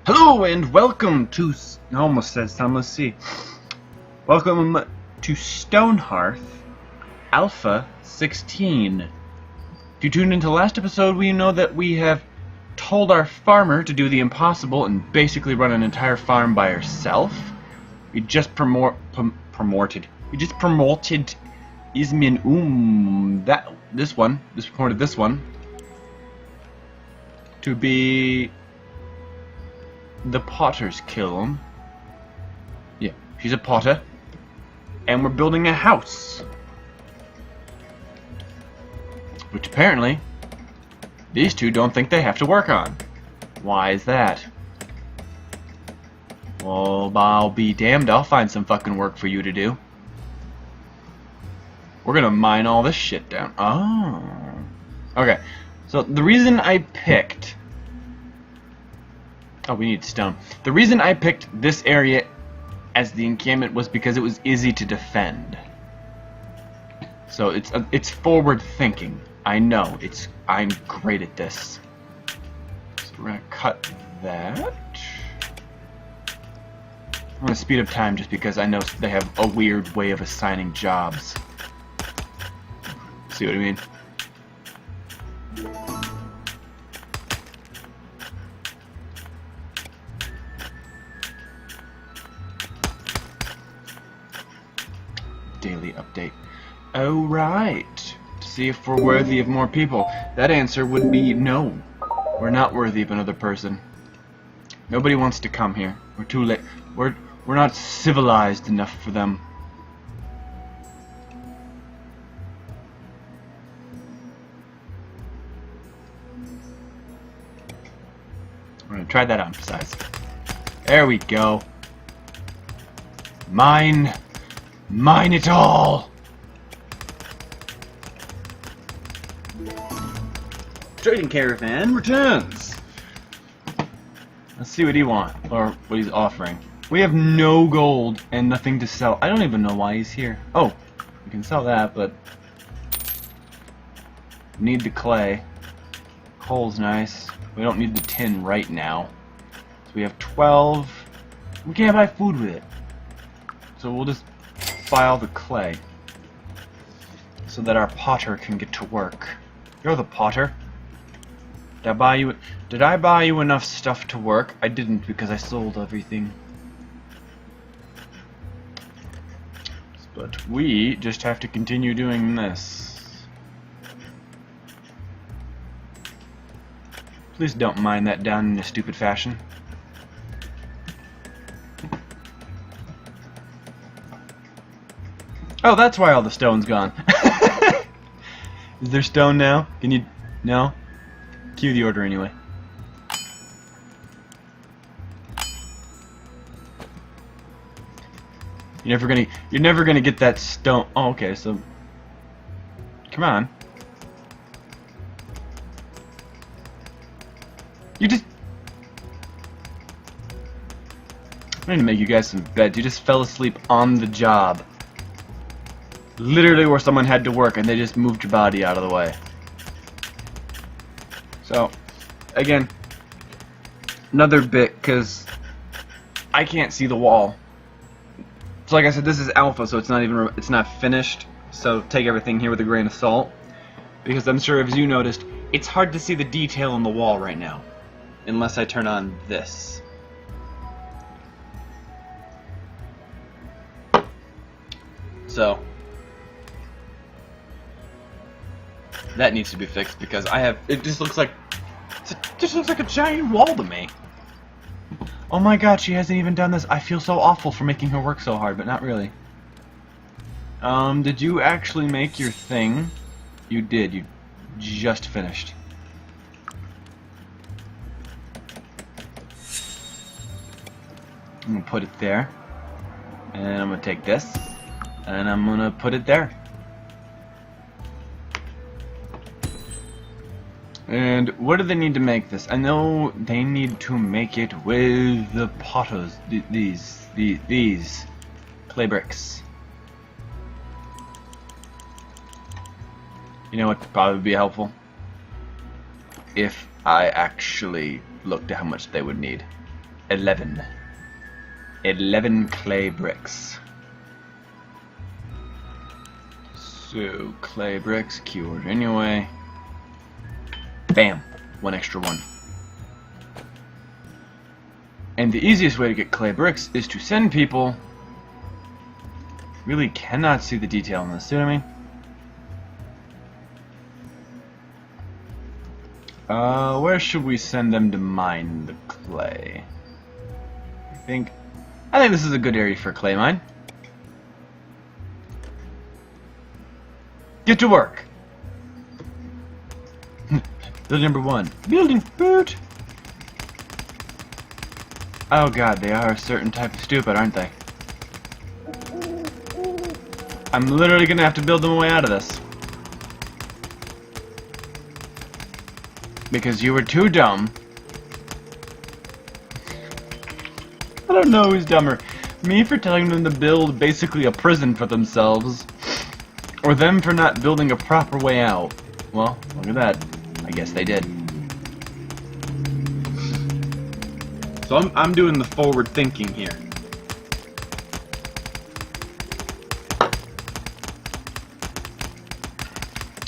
Hello and welcome to. Almost says time. Let's see. Welcome to Stonehearth Alpha 16. If you tuned into the last episode, we know that we have told our farmer to do the impossible and basically run an entire farm by herself. We just promoted. We just promoted Ismin this one to be the potter's kiln. Yeah, she's a potter. And we're building a house. Which apparently, these two don't think they have to work on. Why is that? Well, I'll be damned, I'll find some fucking work for you to do. We're gonna mine all this shit down. Oh. Okay, so the reason I picked... Oh, we need stone. The reason I picked this area as the encampment was because it was easy to defend. So it's forward thinking. I know. I'm great at this. So we're gonna cut that. I'm gonna speed up time just because I know they have a weird way of assigning jobs. See what I mean? Daily update. Oh, right. To see if we're worthy of more people. That answer would be no. We're not worthy of another person. Nobody wants to come here. We're too late. We're not civilized enough for them. We're gonna try that on besides. There we go. Mine it all! Trading caravan returns. Let's see what he wants, or what he's offering. We have no gold and nothing to sell. I don't even know why he's here. Oh, we can sell that, but need the clay. Coal's nice. We don't need the tin right now. So we have 12. We can't buy food with it. So we'll just buy all the clay so that our potter can get to work. You're the potter. Did I buy you enough stuff to work? I didn't because I sold everything. But we just have to continue doing this. Please don't mine that down in a stupid fashion. Oh, that's why all the stone's gone. Is there stone now? Can you... No? Cue the order anyway. You're never gonna get that stone. Oh, okay, so... Come on. You just... I need to make you guys some beds. You just fell asleep on the job. Literally where someone had to work and they just moved your body out of the way. So, again, another bit, because I can't see the wall. So like I said, this is alpha, so it's not finished. So take everything here with a grain of salt. Because I'm sure, as you noticed, it's hard to see the detail on the wall right now. Unless I turn on this. So that needs to be fixed because it just looks like a giant wall to me. Oh my god, she hasn't even done this. I feel so awful for making her work so hard, but not really. Did you actually make your thing? You did. You just finished. I'm gonna put it there. And I'm gonna take this. And I'm gonna put it there. And what do they need to make this? I know they need to make it with the potters. These clay bricks. You know what would probably be helpful? If I actually looked at how much they would need. 11. 11 clay bricks. So, clay bricks cured anyway. Bam! One extra one. And the easiest way to get clay bricks is to send people. Really cannot see the detail in this, see what I mean? Where should we send them to mine the clay? I think this is a good area for a clay mine. Get to work! Building number 1. Building boot! Oh god, they are a certain type of stupid, aren't they? I'm literally gonna have to build them a way out of this. Because you were too dumb. I don't know who's dumber. Me for telling them to build basically a prison for themselves, or them for not building a proper way out. Well, look at that. I guess they did. So I'm doing the forward thinking here.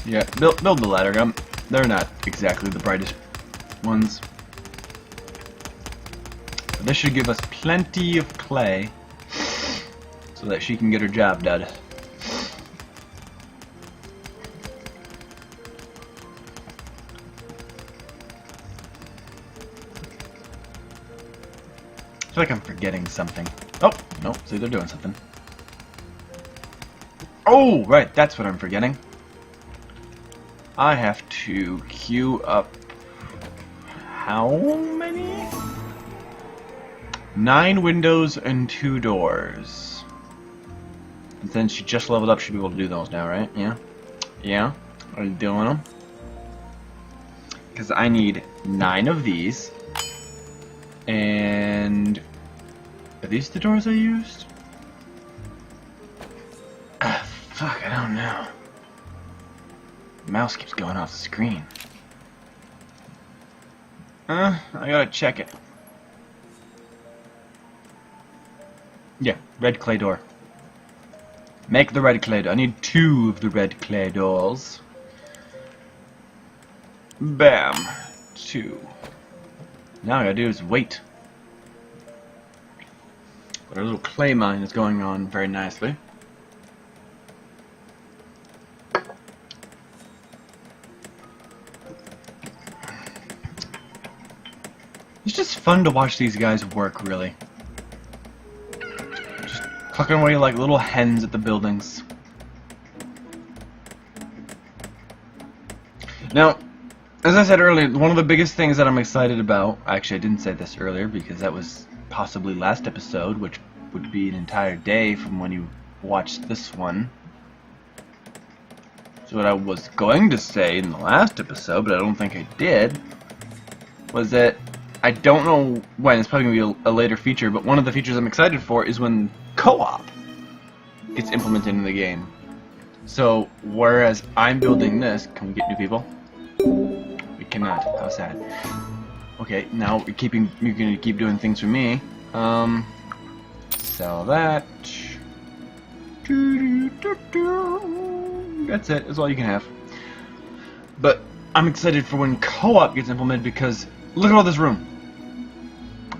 Yeah, build the ladder gun. They're not exactly the brightest ones. But this should give us plenty of clay so that she can get her job done. I feel like I'm forgetting something. Oh, no, see, they're doing something. Oh, right, that's what I'm forgetting. I have to queue up how many? 9 windows and 2 doors. And then she just leveled up, she'll be able to do those now, right? Yeah? Yeah? Are you doing them? Because I need 9 of these. And are these the doors I used? Ah, fuck, I don't know. The mouse keeps going off the screen. I gotta check it. Yeah, red clay door. Make the red clay door. I need 2 of the red clay doors. Bam. 2. Now all I gotta do is wait. But our little clay mine is going on very nicely. It's just fun to watch these guys work, really. Just clucking away like little hens at the buildings. Now, as I said earlier, one of the biggest things that I'm excited about, actually I didn't say this earlier because that was possibly last episode, which would be an entire day from when you watched this one. So what I was going to say in the last episode, but I don't think I did, was that I don't know when, it's probably going to be a later feature, but one of the features I'm excited for is when co-op gets implemented in the game. So, whereas I'm building this, can we get new people? We cannot. How sad. Okay, now you're gonna keep doing things for me. Sell that. That's it. That's all you can have. But I'm excited for when co-op gets implemented because look at all this room.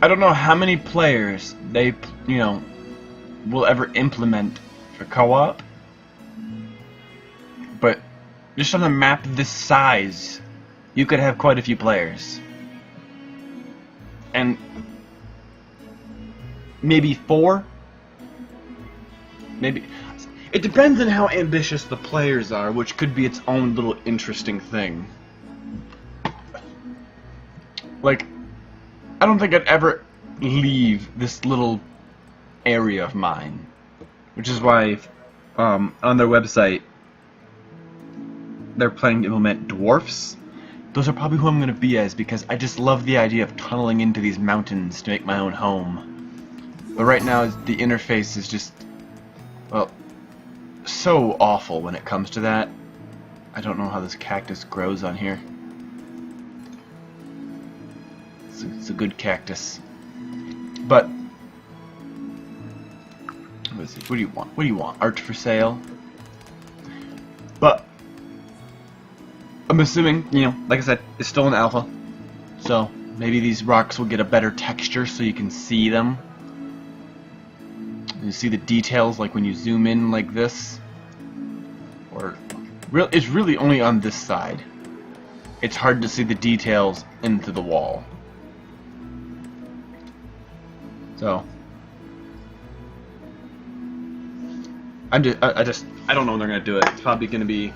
I don't know how many players they, will ever implement for co-op. But just on a map this size, you could have quite a few players. And maybe 4? Maybe. It depends on how ambitious the players are, which could be its own little interesting thing. Like, I don't think I'd ever leave this little area of mine. Which is why, on their website, they're planning to implement dwarfs. Those are probably who I'm going to be as, because I just love the idea of tunneling into these mountains to make my own home. But right now, the interface is just, well, so awful when it comes to that. I don't know how this cactus grows on here. It's a good cactus. But let's see. What do you want? What do you want? Art for sale. But I'm assuming, you know, like I said, it's still an alpha, so maybe these rocks will get a better texture so you can see them. You see the details, like when you zoom in like this. Or it's really only on this side. It's hard to see the details into the wall. So I don't know when they're gonna do it. It's probably gonna be,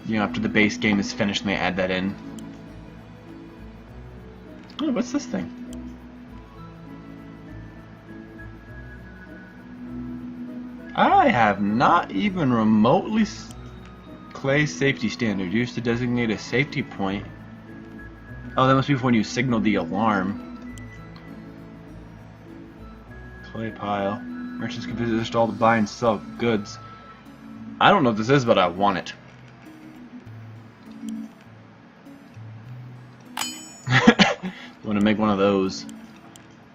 you know, after the base game is finished, they add that in. Oh, what's this thing? I have not even remotely clay safety standard used to designate a safety point. Oh, that must be when you signal the alarm. Clay pile. Merchants can visit this stall to buy and sell goods. I don't know what this is, but I want it. I want to make one of those.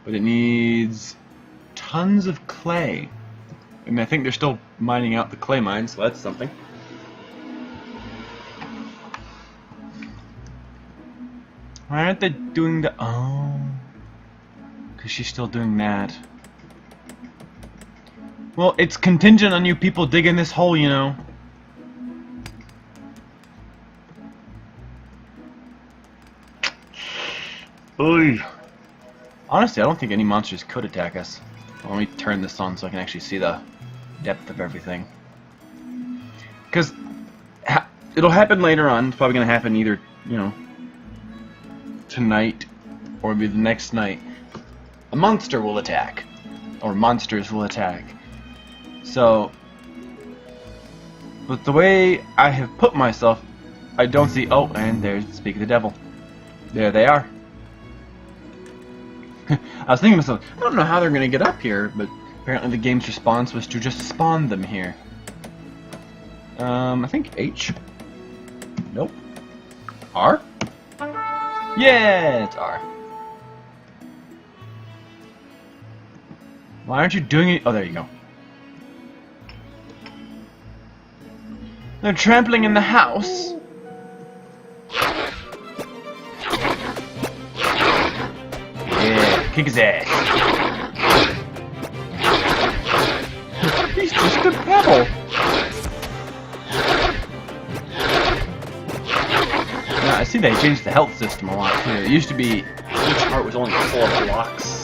But it needs tons of clay. I mean, I think they're still mining out the clay mines, so that's something. Why aren't they doing the... Oh. Because she's still doing that. Well, it's contingent on you people digging this hole, you know. Oy. Honestly, I don't think any monsters could attack us. Well, let me turn this on so I can actually see the depth of everything. Because it'll happen later on. It's probably going to happen either, you know, tonight or maybe the next night. A monster will attack. Or monsters will attack. So, but the way I have put myself, I don't see... Oh, and there's Speak of the Devil. There they are. I was thinking to myself, I don't know how they're going to get up here, but apparently the game's response was to just spawn them here. I think H. Nope. R? Yeah, it's R. Why aren't you doing it? Oh, there you go. They're trampling in the house. Yeah, kick his ass. He's just a pebble. Now, I see they changed the health system a lot too. It used to be each part was only 4 blocks.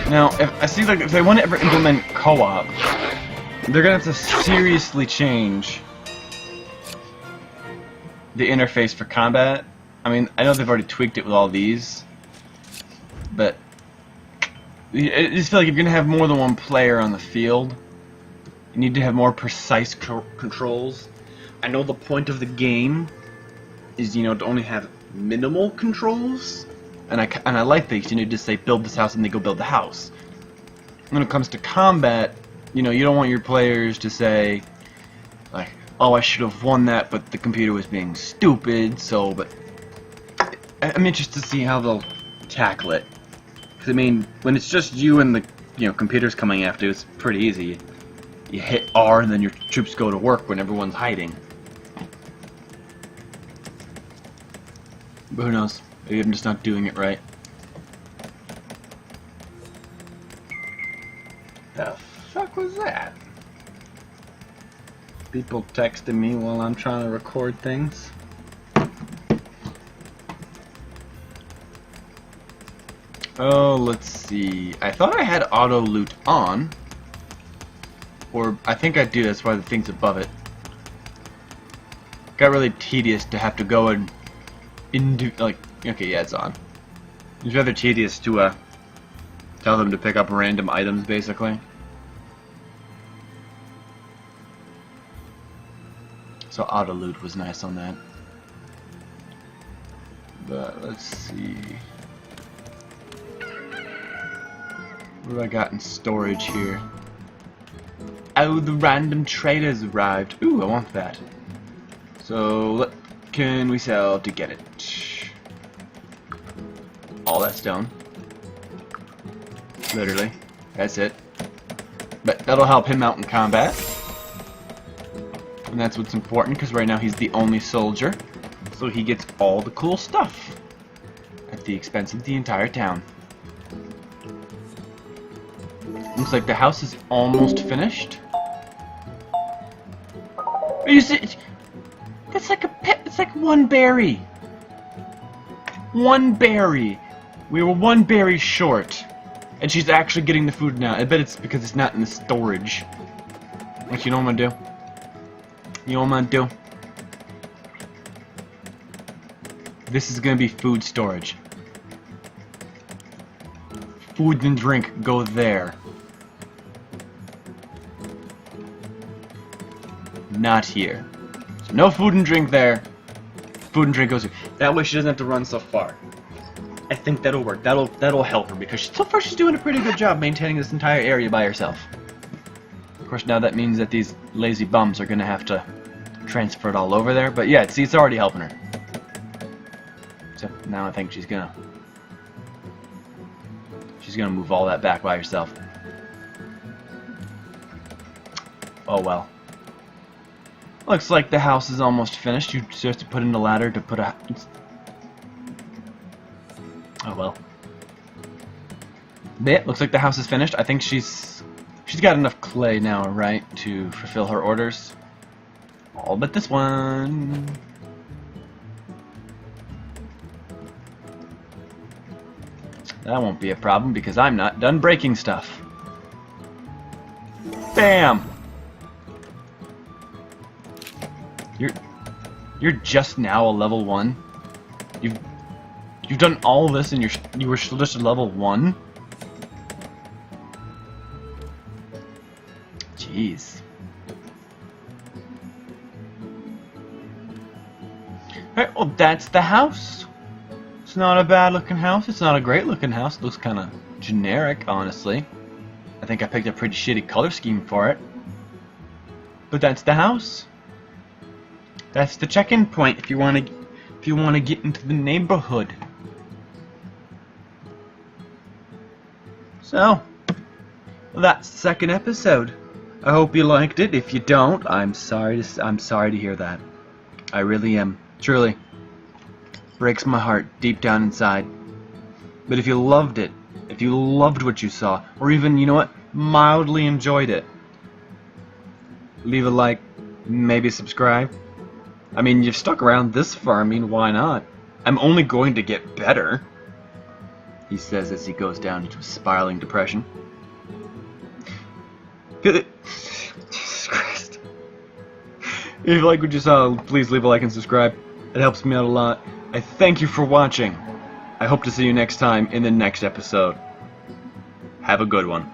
Now, if they want to ever implement co-op, they're gonna have to seriously change the interface for combat. I mean, I know they've already tweaked it with all these, but I just feel like if you're gonna have more than one player on the field, you need to have more precise controls. I know the point of the game is, you know, to only have minimal controls. And I like these, you know, just say build this house and they go build the house. When it comes to combat, you know, you don't want your players to say, like, oh, I should have won that, but the computer was being stupid, so, but I'm interested to see how they'll tackle it. Because, I mean, when it's just you and the, you know, computers coming after you, it's pretty easy. You hit R and then your troops go to work when everyone's hiding. But who knows? Maybe I'm just not doing it right. The fuck was that? People texting me while I'm trying to record things. Oh, let's see. I thought I had auto loot on. Or I think I do, that's why the thing's above it. Got really tedious to have to go and like, okay, yeah, it's on. It's rather tedious to tell them to pick up random items, basically. So auto loot was nice on that. But let's see. What do I got in storage here? Oh, the random traders arrived. Ooh, I want that. So, what can we sell to get it? All that stone. Literally. That's it. But that'll help him out in combat. And that's what's important, because right now he's the only soldier. So he gets all the cool stuff. At the expense of the entire town. Looks like the house is almost finished. You see, that's like a pet. It's like one berry. One berry. We were one berry short, and she's actually getting the food now. I bet it's because it's not in the storage. Like, you know what I'm gonna do? You know what I'm gonna do? This is gonna be food storage. Food and drink go there. Not here. So no food and drink there. Food and drink goes here. That way she doesn't have to run so far. I think that'll work. That'll help her, because so far she's doing a pretty good job maintaining this entire area by herself. Of course, now that means that these lazy bums are gonna have to transfer it all over there. But yeah, see, it's already helping her. So now I think she's gonna move all that back by herself. Oh well. Looks like the house is almost finished. You just have to put in the ladder to put a... Oh well. Yeah, looks like the house is finished. I think she's got enough clay now, right, to fulfill her orders. All but this one. That won't be a problem because I'm not done breaking stuff. Bam! You're just now a level 1. You've done all this and you were still just a level 1? Jeez. Alright, well that's the house. It's not a bad looking house. It's not a great looking house. It looks kind of generic, honestly. I think I picked a pretty shitty color scheme for it. But that's the house. That's the check-in point if you want to get into the neighborhood. So, that's the second episode. I hope you liked it. If you don't, I'm sorry to hear that. I really am. Truly. Breaks my heart deep down inside. But if you loved it, if you loved what you saw, or even, you know what, mildly enjoyed it, leave a like, maybe subscribe. I mean, you've stuck around this far, I mean, why not? I'm only going to get better, he says as he goes down into a spiraling depression. Jesus Christ. If you like what you saw, please leave a like and subscribe. It helps me out a lot. I thank you for watching. I hope to see you next time in the next episode. Have a good one.